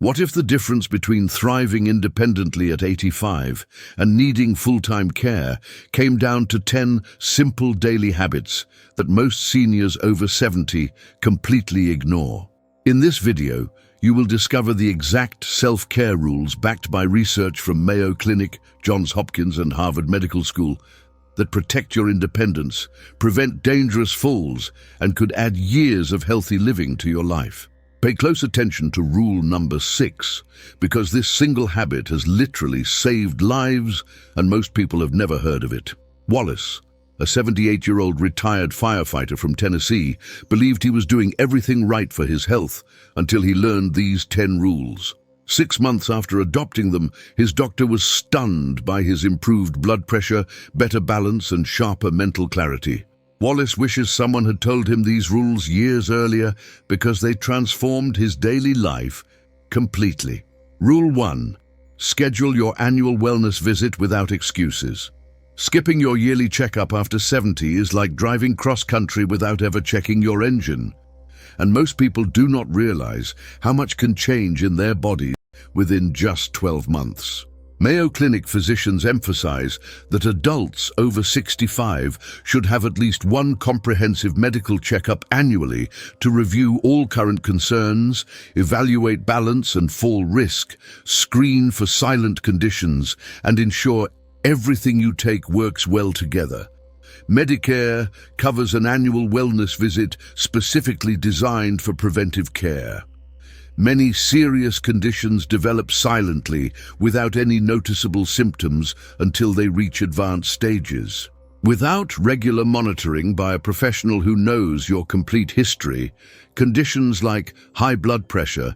What if the difference between thriving independently at 85 and needing full-time care came down to 10 simple daily habits that most seniors over 70 completely ignore? In this video, you will discover the exact self-care rules backed by research from Mayo Clinic, Johns Hopkins, and Harvard Medical School that protect your independence, prevent dangerous falls, and could add years of healthy living to your life. Pay close attention to rule number 6, because this single habit has literally saved lives and most people have never heard of it. Wallace, a 78-year-old retired firefighter from Tennessee, believed he was doing everything right for his health until he learned these 10 rules. 6 months after adopting them, his doctor was stunned by his improved blood pressure, better balance, and sharper mental clarity. Wallace wishes someone had told him these rules years earlier because they transformed his daily life completely. Rule 1. Schedule your annual wellness visit without excuses. Skipping your yearly checkup after 70 is like driving cross-country without ever checking your engine. And most people do not realize how much can change in their bodies within just 12 months. Mayo Clinic physicians emphasize that adults over 65 should have at least one comprehensive medical checkup annually to review all current concerns, evaluate balance and fall risk, screen for silent conditions, and ensure everything you take works well together. Medicare covers an annual wellness visit specifically designed for preventive care. Many serious conditions develop silently without any noticeable symptoms until they reach advanced stages. Without regular monitoring by a professional who knows your complete history, conditions like high blood pressure,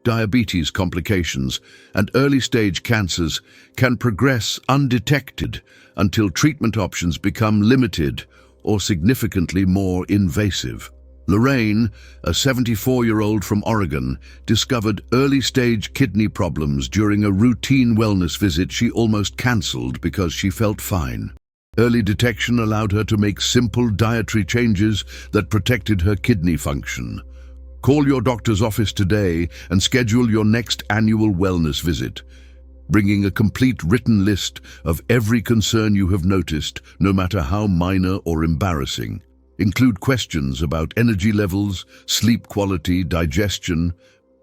diabetes complications, and early-stage cancers can progress undetected until treatment options become limited or significantly more invasive. Lorraine, a 74-year-old from Oregon, discovered early-stage kidney problems during a routine wellness visit she almost cancelled because she felt fine. Early detection allowed her to make simple dietary changes that protected her kidney function. Call your doctor's office today and schedule your next annual wellness visit, bringing a complete written list of every concern you have noticed, no matter how minor or embarrassing. Include questions about energy levels, sleep quality, digestion,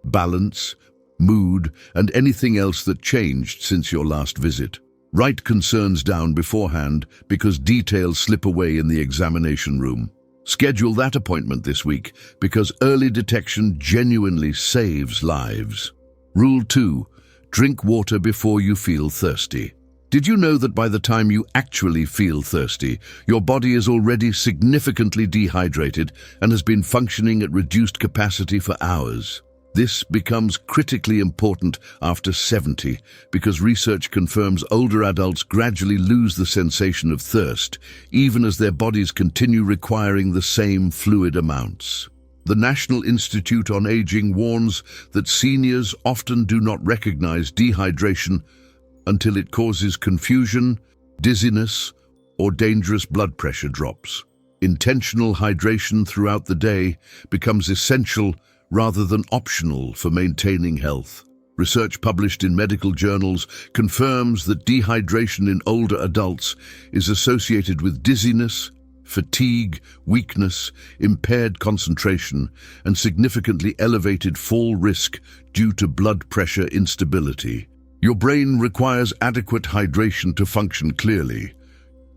balance, mood, and anything else that changed since your last visit. Write concerns down beforehand because details slip away in the examination room. Schedule that appointment this week because early detection genuinely saves lives. Rule 2. Drink water before you feel thirsty. Did you know that by the time you actually feel thirsty, your body is already significantly dehydrated and has been functioning at reduced capacity for hours? This becomes critically important after 70 because research confirms older adults gradually lose the sensation of thirst, even as their bodies continue requiring the same fluid amounts. The National Institute on Aging warns that seniors often do not recognize dehydration until it causes confusion, dizziness, or dangerous blood pressure drops. Intentional hydration throughout the day becomes essential rather than optional for maintaining health. Research published in medical journals confirms that dehydration in older adults is associated with dizziness, fatigue, weakness, impaired concentration, and significantly elevated fall risk due to blood pressure instability. Your brain requires adequate hydration to function clearly.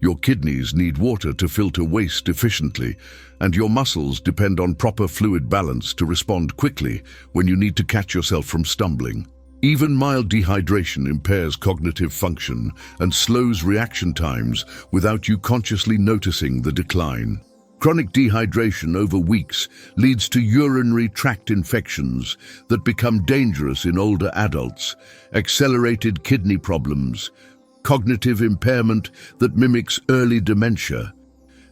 Your kidneys need water to filter waste efficiently, and your muscles depend on proper fluid balance to respond quickly when you need to catch yourself from stumbling. Even mild dehydration impairs cognitive function and slows reaction times without you consciously noticing the decline. Chronic dehydration over weeks leads to urinary tract infections that become dangerous in older adults, accelerated kidney problems, cognitive impairment that mimics early dementia,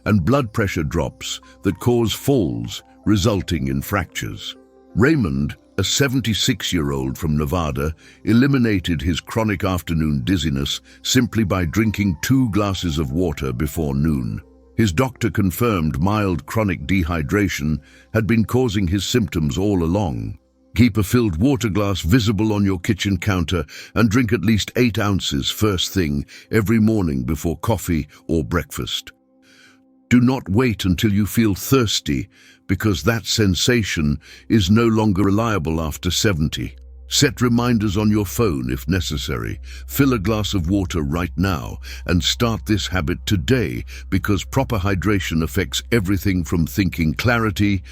and blood pressure drops that cause falls, resulting in fractures. Raymond, a 76-year-old from Nevada, eliminated his chronic afternoon dizziness simply by drinking 2 glasses of water before noon. His doctor confirmed mild chronic dehydration had been causing his symptoms all along. Keep a filled water glass visible on your kitchen counter and drink at least 8 ounces first thing every morning before coffee or breakfast. Do not wait until you feel thirsty, because that sensation is no longer reliable after 70. Set reminders on your phone if necessary. Fill a glass of water right now and start this habit today, because proper hydration affects everything from thinking clarity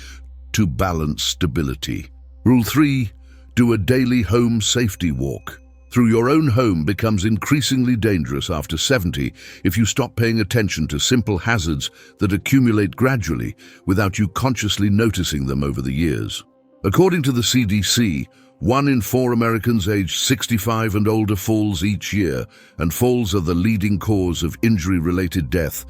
to balance stability. Rule 3. Do a daily home safety walk. Through your own home becomes increasingly dangerous after 70 if you stop paying attention to simple hazards that accumulate gradually without you consciously noticing them over the years. According to the CDC, 1 in 4 Americans aged 65 and older falls each year, and falls are the leading cause of injury-related death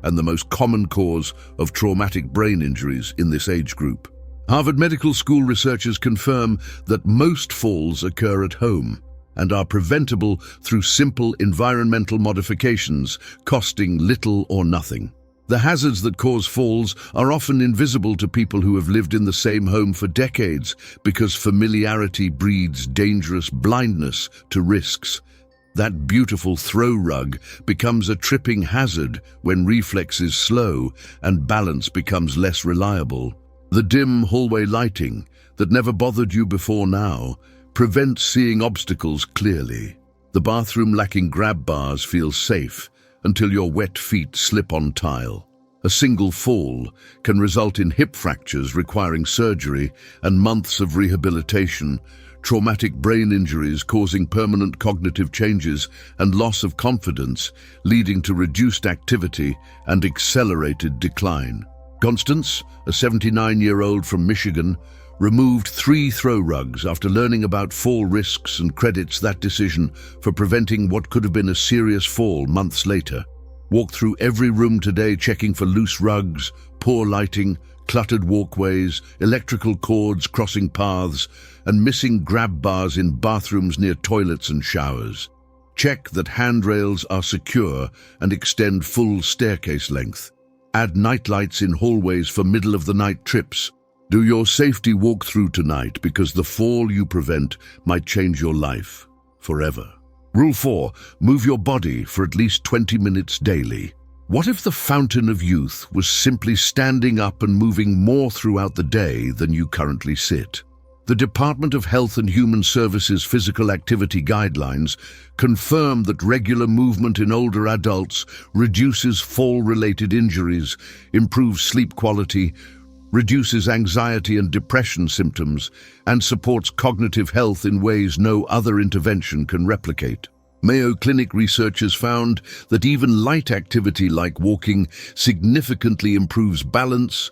and the most common cause of traumatic brain injuries in this age group. Harvard Medical School researchers confirm that most falls occur at home and are preventable through simple environmental modifications, costing little or nothing. The hazards that cause falls are often invisible to people who have lived in the same home for decades, because familiarity breeds dangerous blindness to risks. That beautiful throw rug becomes a tripping hazard when reflexes slow and balance becomes less reliable. The dim hallway lighting that never bothered you before now prevents seeing obstacles clearly. The bathroom lacking grab bars feels safe until your wet feet slip on tile. A single fall can result in hip fractures requiring surgery and months of rehabilitation, traumatic brain injuries causing permanent cognitive changes and loss of confidence, leading to reduced activity and accelerated decline. Constance, a 79-year-old from Michigan, removed 3 throw rugs after learning about fall risks and credits that decision for preventing what could have been a serious fall months later. Walk through every room today checking for loose rugs, poor lighting, cluttered walkways, electrical cords crossing paths, and missing grab bars in bathrooms near toilets and showers. Check that handrails are secure and extend full staircase length. Add nightlights in hallways for middle-of-the-night trips. Do your safety walkthrough tonight, because the fall you prevent might change your life forever. Rule 4. Move your body for at least 20 minutes daily. What if the fountain of youth was simply standing up and moving more throughout the day than you currently sit? The Department of Health and Human Services Physical Activity Guidelines confirm that regular movement in older adults reduces fall-related injuries, improves sleep quality, reduces anxiety and depression symptoms, and supports cognitive health in ways no other intervention can replicate. Mayo Clinic researchers found that even light activity like walking significantly improves balance,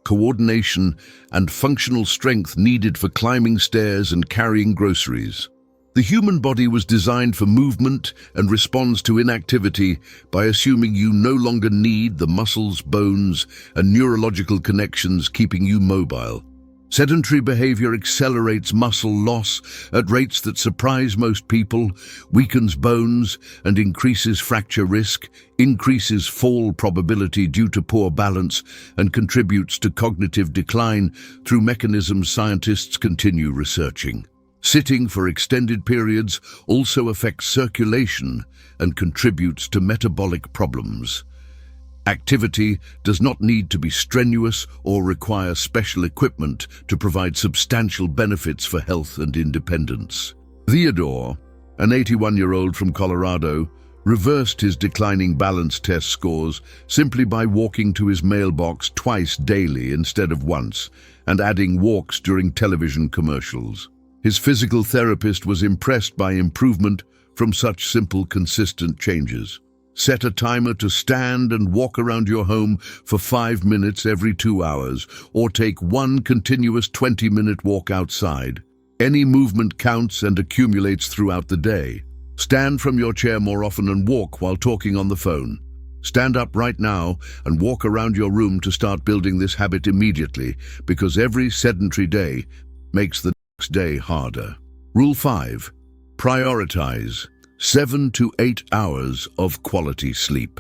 coordination, and functional strength needed for climbing stairs and carrying groceries. The human body was designed for movement and responds to inactivity by assuming you no longer need the muscles, bones, and neurological connections keeping you mobile. Sedentary behavior accelerates muscle loss at rates that surprise most people, weakens bones, and increases fracture risk, increases fall probability due to poor balance, and contributes to cognitive decline through mechanisms scientists continue researching. Sitting for extended periods also affects circulation and contributes to metabolic problems. Activity does not need to be strenuous or require special equipment to provide substantial benefits for health and independence. Theodore, an 81-year-old from Colorado, reversed his declining balance test scores simply by walking to his mailbox twice daily instead of once, and adding walks during television commercials. His physical therapist was impressed by improvement from such simple, consistent changes. Set a timer to stand and walk around your home for 5 minutes every 2 hours, or take one continuous 20-minute walk outside. Any movement counts and accumulates throughout the day. Stand from your chair more often and walk while talking on the phone. Stand up right now and walk around your room to start building this habit immediately, because every sedentary day makes the next day harder. Rule 5. Prioritize 7 to 8 hours of quality sleep.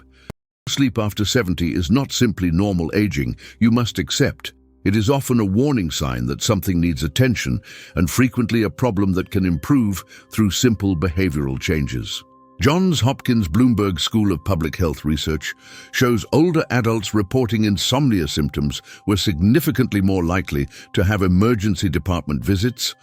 Sleep after 70 is not simply normal aging. You must accept It is often a warning sign that something needs attention and frequently a problem that can improve through simple behavioral changes. Johns Hopkins Bloomberg School of Public Health research shows older adults reporting insomnia symptoms were significantly more likely to have emergency department visits,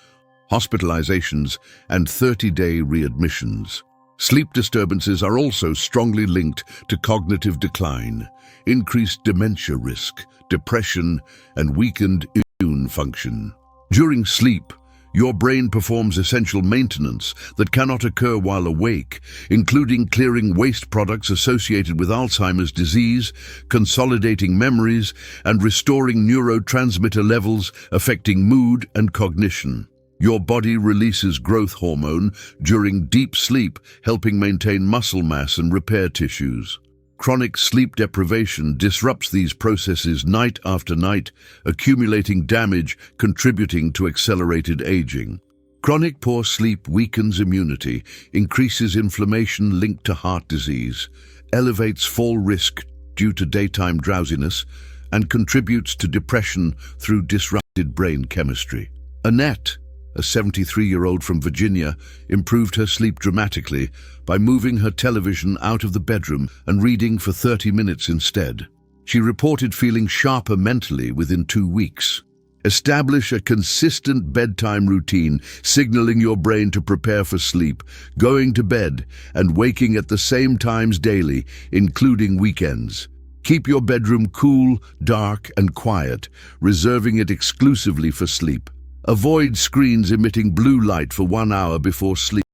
hospitalizations, and 30-day readmissions. Sleep disturbances are also strongly linked to cognitive decline, increased dementia risk, depression, and weakened immune function. During sleep, your brain performs essential maintenance that cannot occur while awake, including clearing waste products associated with Alzheimer's disease, consolidating memories, and restoring neurotransmitter levels affecting mood and cognition. Your body releases growth hormone during deep sleep, helping maintain muscle mass and repair tissues. Chronic sleep deprivation disrupts these processes night after night, accumulating damage, contributing to accelerated aging. Chronic poor sleep weakens immunity, increases inflammation linked to heart disease, elevates fall risk due to daytime drowsiness, and contributes to depression through disrupted brain chemistry. Annette, a 73-year-old from Virginia, improved her sleep dramatically by moving her television out of the bedroom and reading for 30 minutes instead. She reported feeling sharper mentally within 2 weeks. Establish a consistent bedtime routine, signaling your brain to prepare for sleep, going to bed, and waking at the same times daily, including weekends. Keep your bedroom cool, dark, and quiet, reserving it exclusively for sleep. Avoid screens emitting blue light for 1 hour before sleep.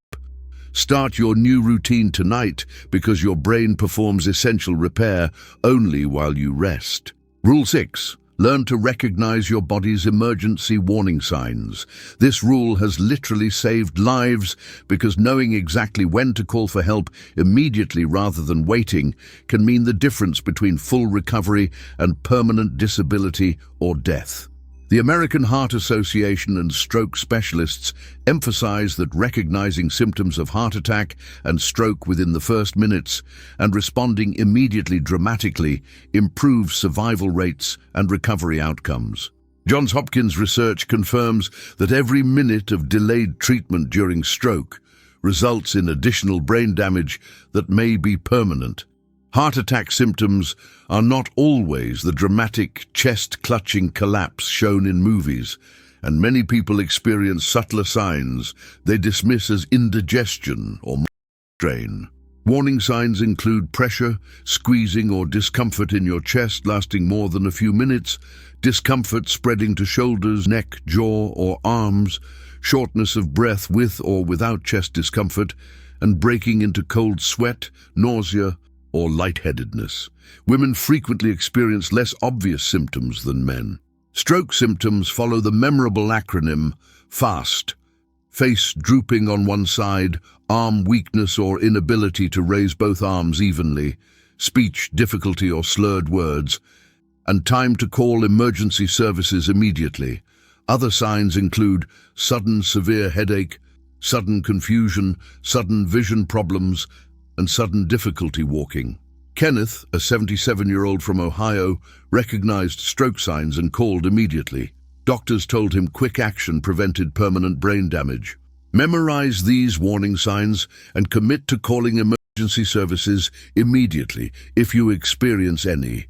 Start your new routine tonight because your brain performs essential repair only while you rest. Rule 6. Learn to recognize your body's emergency warning signs. This rule has literally saved lives because knowing exactly when to call for help immediately rather than waiting can mean the difference between full recovery and permanent disability or death. The American Heart Association and stroke specialists emphasize that recognizing symptoms of heart attack and stroke within the first minutes and responding immediately dramatically improves survival rates and recovery outcomes. Johns Hopkins research confirms that every minute of delayed treatment during stroke results in additional brain damage that may be permanent. Heart attack symptoms are not always the dramatic chest-clutching collapse shown in movies, and many people experience subtler signs they dismiss as indigestion or strain. Warning signs include pressure, squeezing or discomfort in your chest lasting more than a few minutes, discomfort spreading to shoulders, neck, jaw, or arms, shortness of breath with or without chest discomfort, and breaking into cold sweat, nausea, or lightheadedness. Women frequently experience less obvious symptoms than men. Stroke symptoms follow the memorable acronym FAST. Face drooping on one side, arm weakness or inability to raise both arms evenly, speech difficulty or slurred words, and time to call emergency services immediately. Other signs include sudden severe headache, sudden confusion, sudden vision problems, and sudden difficulty walking. Kenneth, a 77-year-old from Ohio, recognized stroke signs and called immediately. Doctors told him quick action prevented permanent brain damage. Memorize these warning signs and commit to calling emergency services immediately if you experience any,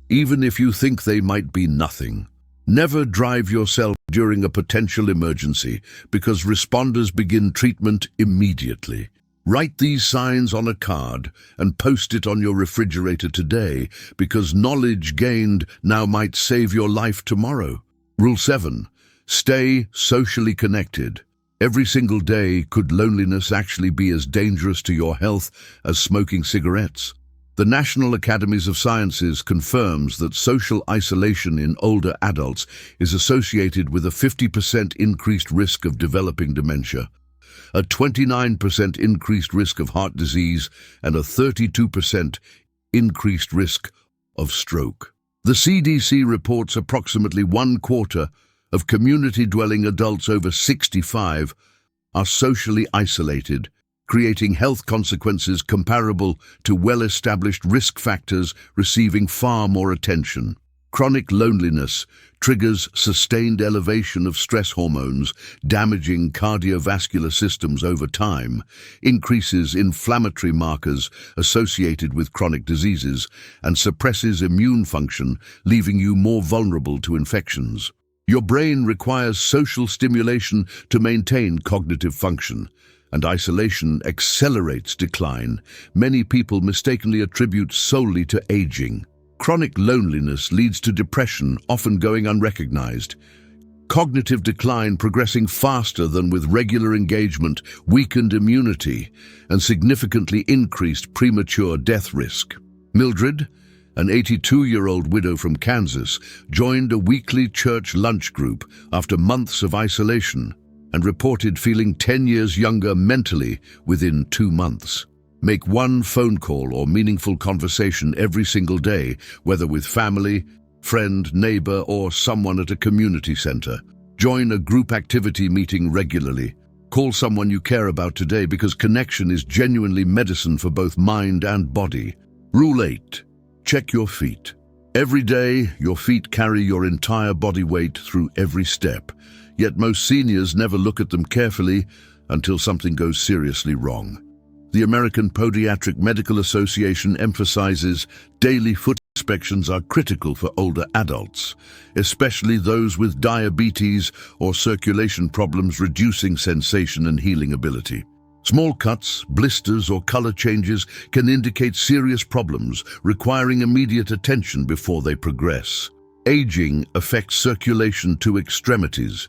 even if you think they might be nothing. Never drive yourself during a potential emergency because responders begin treatment immediately. Write these signs on a card and post it on your refrigerator today because knowledge gained now might save your life tomorrow. Rule 7. Stay socially connected. Every single day, could loneliness actually be as dangerous to your health as smoking cigarettes? The National Academies of Sciences confirms that social isolation in older adults is associated with a 50% increased risk of developing dementia, a 29% increased risk of heart disease, and a 32% increased risk of stroke. The CDC reports approximately 1/4 of community-dwelling adults over 65 are socially isolated, creating health consequences comparable to well-established risk factors receiving far more attention. Chronic loneliness triggers sustained elevation of stress hormones, damaging cardiovascular systems over time, increases inflammatory markers associated with chronic diseases, and suppresses immune function, leaving you more vulnerable to infections. Your brain requires social stimulation to maintain cognitive function, and isolation accelerates decline. Many people mistakenly attribute solely to aging. Chronic loneliness leads to depression, often going unrecognized. Cognitive decline progressing faster than with regular engagement, weakened immunity, and significantly increased premature death risk. Mildred, an 82-year-old widow from Kansas, joined a weekly church lunch group after months of isolation and reported feeling 10 years younger mentally within 2 months. Make one phone call or meaningful conversation every single day, whether with family, friend, neighbor, or someone at a community center. Join a group activity meeting regularly. Call someone you care about today because connection is genuinely medicine for both mind and body. Rule 8. Check your feet. Every day, your feet carry your entire body weight through every step, yet most seniors never look at them carefully until something goes seriously wrong. The American Podiatric Medical Association emphasizes daily foot inspections are critical for older adults, especially those with diabetes or circulation problems, reducing sensation and healing ability. Small cuts, blisters, or color changes can indicate serious problems, requiring immediate attention before they progress. Aging affects circulation to extremities,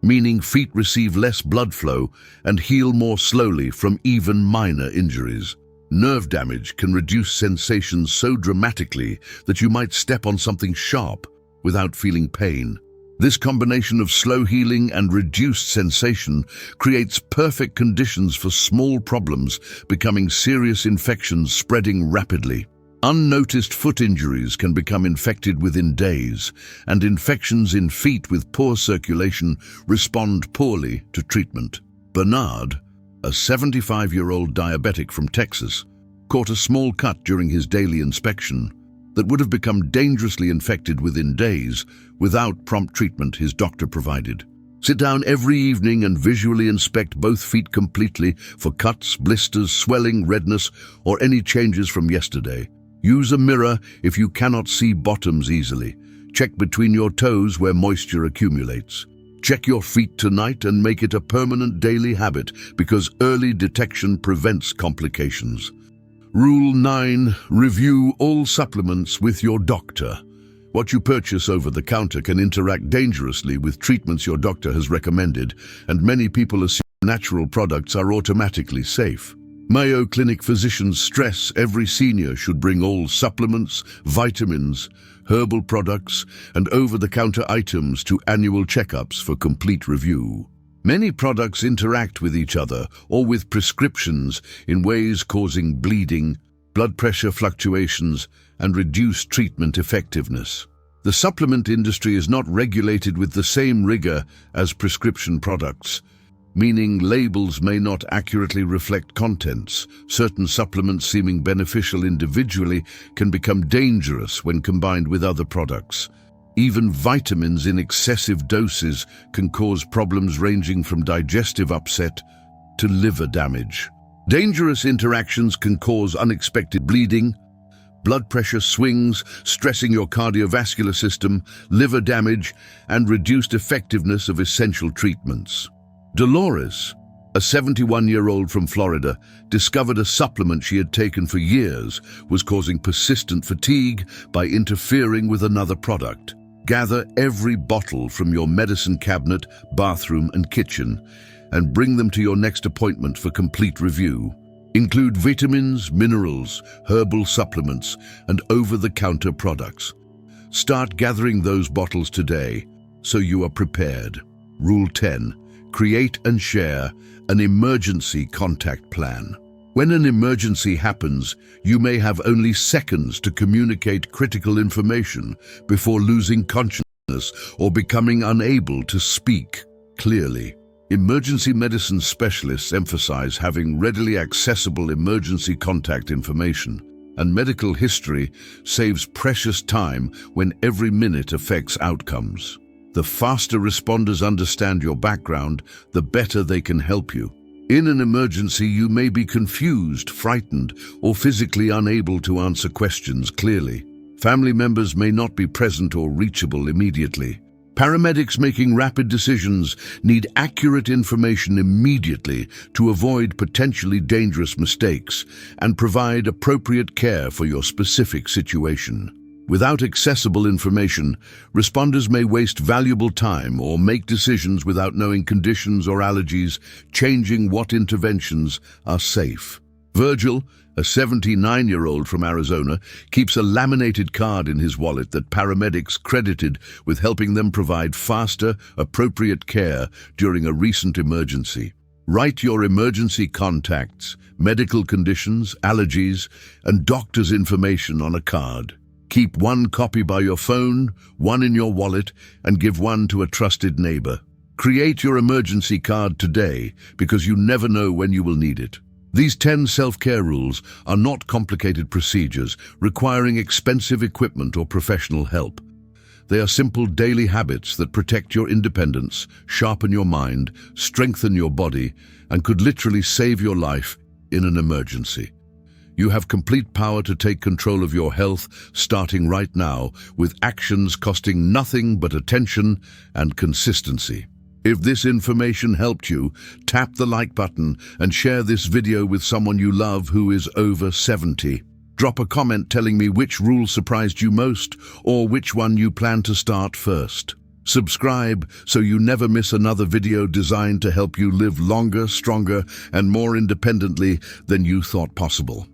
meaning feet receive less blood flow and heal more slowly from even minor injuries. Nerve damage can reduce sensations so dramatically that you might step on something sharp without feeling pain. This combination of slow healing and reduced sensation creates perfect conditions for small problems becoming serious infections spreading rapidly. Unnoticed foot injuries can become infected within days, and infections in feet with poor circulation respond poorly to treatment. Bernard, a 75-year-old diabetic from Texas, caught a small cut during his daily inspection that would have become dangerously infected within days without prompt treatment his doctor provided. Sit down every evening and visually inspect both feet completely for cuts, blisters, swelling, redness, or any changes from yesterday. Use a mirror if you cannot see bottoms easily. Check between your toes where moisture accumulates. Check your feet tonight and make it a permanent daily habit because early detection prevents complications. Rule 9. Review all supplements with your doctor. What you purchase over the counter can interact dangerously with treatments your doctor has recommended, and many people assume natural products are automatically safe. Mayo Clinic physicians stress every senior should bring all supplements, vitamins, herbal products, and over-the-counter items to annual checkups for complete review. Many products interact with each other or with prescriptions in ways causing bleeding, blood pressure fluctuations, and reduced treatment effectiveness. The supplement industry is not regulated with the same rigor as prescription products, meaning labels may not accurately reflect contents. Certain supplements seeming beneficial individually can become dangerous when combined with other products. Even vitamins in excessive doses can cause problems ranging from digestive upset to liver damage. Dangerous interactions can cause unexpected bleeding, blood pressure swings, stressing your cardiovascular system, liver damage, and reduced effectiveness of essential treatments. Dolores, a 71-year-old from Florida, discovered a supplement she had taken for years was causing persistent fatigue by interfering with another product. Gather every bottle from your medicine cabinet, bathroom, and kitchen, and bring them to your next appointment for complete review. Include vitamins, minerals, herbal supplements, and over-the-counter products. Start gathering those bottles today so you are prepared. Rule 10. Create and share an emergency contact plan. When an emergency happens, you may have only seconds to communicate critical information before losing consciousness or becoming unable to speak clearly. Emergency medicine specialists emphasize having readily accessible emergency contact information. And medical history saves precious time when every minute affects outcomes. The faster responders understand your background, the better they can help you. In an emergency, you may be confused, frightened, or physically unable to answer questions clearly. Family members may not be present or reachable immediately. Paramedics making rapid decisions need accurate information immediately to avoid potentially dangerous mistakes and provide appropriate care for your specific situation. Without accessible information, responders may waste valuable time or make decisions without knowing conditions or allergies, changing what interventions are safe. Virgil, a 79-year-old from Arizona, keeps a laminated card in his wallet that paramedics credited with helping them provide faster, appropriate care during a recent emergency. Write your emergency contacts, medical conditions, allergies, and doctor's information on a card. Keep one copy by your phone, one in your wallet, and give one to a trusted neighbor. Create your emergency card today because you never know when you will need it. These 10 self-care rules are not complicated procedures requiring expensive equipment or professional help. They are simple daily habits that protect your independence, sharpen your mind, strengthen your body, and could literally save your life in an emergency. You have complete power to take control of your health starting right now, with actions costing nothing but attention and consistency. If this information helped you, tap the like button and share this video with someone you love who is over 70. Drop a comment telling me which rule surprised you most or which one you plan to start first. Subscribe so you never miss another video designed to help you live longer, stronger, and more independently than you thought possible.